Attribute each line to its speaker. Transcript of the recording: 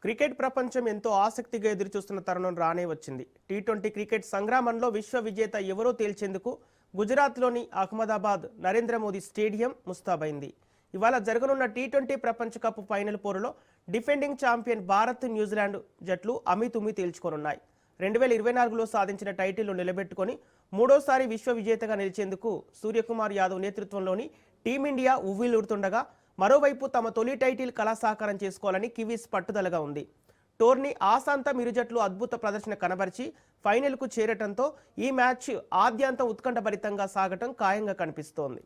Speaker 1: Cricket ప్రపంచం ఎంతో ఆసక్తిగా ఎదురుచూస్తున్న తరుణం రానే వచ్చింది. టీ20 క్రికెట్ సంగ్రామంలో విశ్వ విజేత ఎవరో తేల్చేందుకు గుజరాత్లోని అహ్మదాబాద్ నరేంద్ర మోదీ స్టేడియం ముస్తాబైంది. ఇవాళ జరగనున్న టీ20 ప్రపంచ కప్ ఫైనల్ పోరులో డిఫెండింగ్ ఛాంపియన్ భారత్, న్యూజిలాండ్ జట్లు అమీతుమీ తేల్చుకోనున్నాయి. 2024లో సాధించిన టైటిల్ను నిలబెట్టుకొని మూడోసారి విశ్వ విజేతగా నిలిచేందుకు సూర్యకుమార్ యాదవ్ నేతృత్వంలోని టీమిండియా ఉవ్విళ్లూరుతుండగా, మరోవైపు తమ తొలి టైటిల్ కళాసాకారం చేసుకోవాలని కివీస్ పట్టుదలగా ఉంది. టోర్నీ ఆసాంతం ఇరు జట్లు అద్భుత ప్రదర్శన కనబరిచి ఫైనల్కు చేరటంతో ఈ మ్యాచ్ ఆద్యంతం ఉత్కంఠభరితంగా సాగటం ఖాయంగా కనిపిస్తోంది.